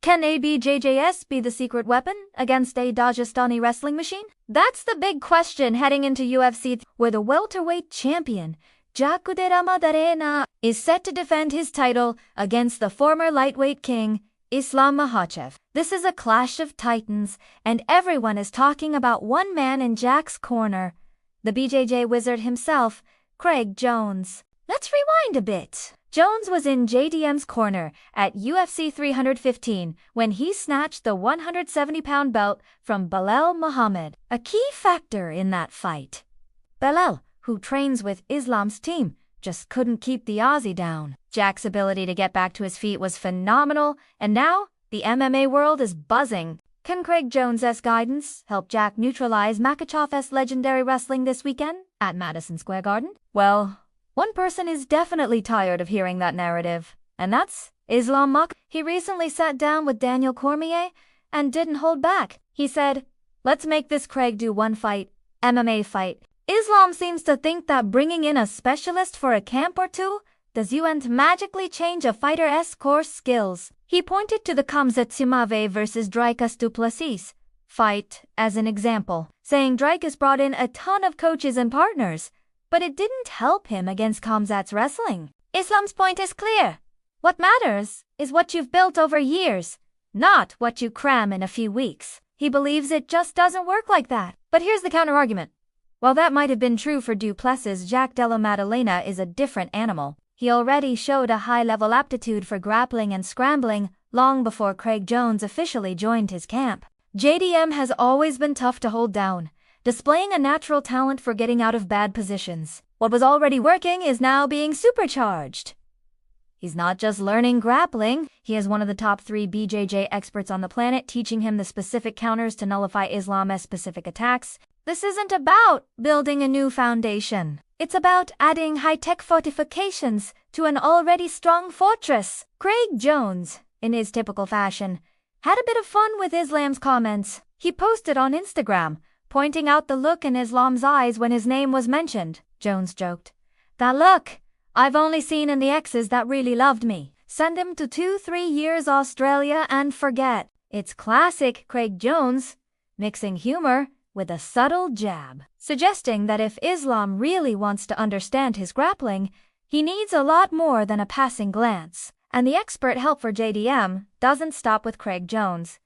Can a BJJS be the secret weapon against a Dagestani wrestling machine? That's the big question heading into UFC, where the welterweight champion, Jack Della Maddalena, is set to defend his title against the former lightweight king, Islam Makhachev. This is a clash of titans, and everyone is talking about one man in Jack's corner, the BJJ wizard himself, Craig Jones. Let's rewind a bit. Jones was in JDM's corner at UFC 315 when he snatched the 170-pound belt from Belal Muhammad, a key factor in that fight. Belal, who trains with Islam's team, just couldn't keep the Aussie down. Jack's ability to get back to his feet was phenomenal, and now the MMA world is buzzing. Can Craig Jones' guidance help Jack neutralize Makhachev's legendary wrestling this weekend at Madison Square Garden? Well, one person is definitely tired of hearing that narrative, and that's Islam Makhachev. He recently sat down with Daniel Cormier and didn't hold back. He said, "Let's make this Craig do one fight, MMA fight." Islam seems to think that bringing in a specialist for a camp or two doesn't magically change a fighter's core skills. He pointed to the Khamzat Chimaev versus Dricus du Plessis fight as an example, saying Dricus brought in a ton of coaches and partners, but it didn't help him against Khamzat's wrestling. Islam's point is clear. What matters is what you've built over years, not what you cram in a few weeks. He believes it just doesn't work like that. But here's the counter-argument. While that might have been true for du Plessis, Jack Della Maddalena is a different animal. He already showed a high-level aptitude for grappling and scrambling long before Craig Jones officially joined his camp. JDM has always been tough to hold down, displaying a natural talent for getting out of bad positions. What was already working is now being supercharged. He's not just learning grappling, he is one of the top 3 BJJ experts on the planet, teaching him the specific counters to nullify Islam's specific attacks. This isn't about building a new foundation. It's about adding high-tech fortifications to an already strong fortress. Craig Jones, in his typical fashion, had a bit of fun with Islam's comments. He posted on Instagram, pointing out the look in Islam's eyes when his name was mentioned. Jones joked, "That look I've only seen in the exes that really loved me. Send him to 2-3 years Australia and forget." It's classic Craig Jones, mixing humor with a subtle jab, suggesting that if Islam really wants to understand his grappling, he needs a lot more than a passing glance. And the expert help for JDM doesn't stop with Craig Jones.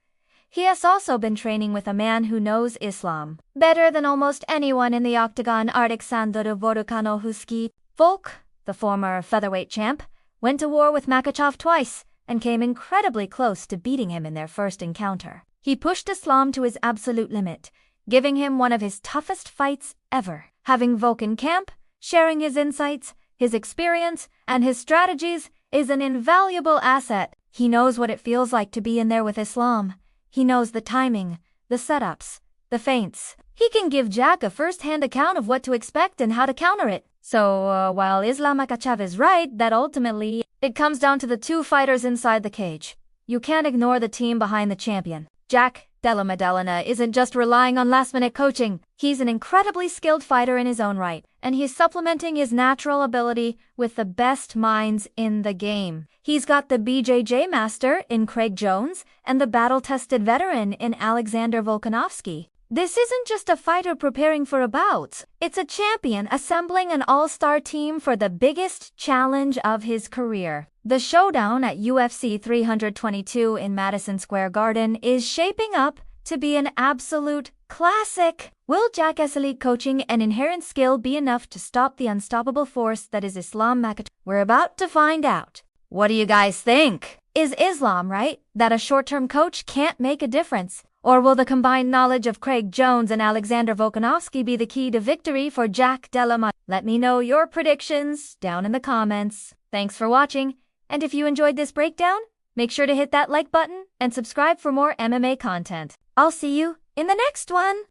He has also been training with a man who knows Islam better than almost anyone in the octagon, Alexander Volkanovski. Volk, the former featherweight champ, went to war with Makhachev twice and came incredibly close to beating him in their first encounter. He pushed Islam to his absolute limit, giving him one of his toughest fights ever. Having Volk in camp, sharing his insights, his experience, and his strategies is an invaluable asset. He knows what it feels like to be in there with Islam. He knows the timing, the setups, the feints. He can give Jack a first-hand account of what to expect and how to counter it. So, while Islam Makhachev is right that ultimately it comes down to the 2 fighters inside the cage, you can't ignore the team behind the champion. Jack Della Maddalena isn't just relying on last-minute coaching. He's an incredibly skilled fighter in his own right, and he's supplementing his natural ability with the best minds in the game. He's got the BJJ master in Craig Jones and the battle-tested veteran in Alexander Volkanovski. This isn't just a fighter preparing for a bout. It's a champion assembling an all-star team for the biggest challenge of his career. The showdown at UFC 322 in Madison Square Garden is shaping up to be an absolute classic. Will Jack's elite coaching and inherent skill be enough to stop the unstoppable force that is Islam Makhachev? We're about to find out. What do you guys think? Is Islam right that a short-term coach can't make a difference? Or will the combined knowledge of Craig Jones and Alexander Volkanovski be the key to victory for Jack Della Maddalena? Let me know your predictions down in the comments. Thanks for watching, and if you enjoyed this breakdown, make sure to hit that like button and subscribe for more MMA content. I'll see you in the next one!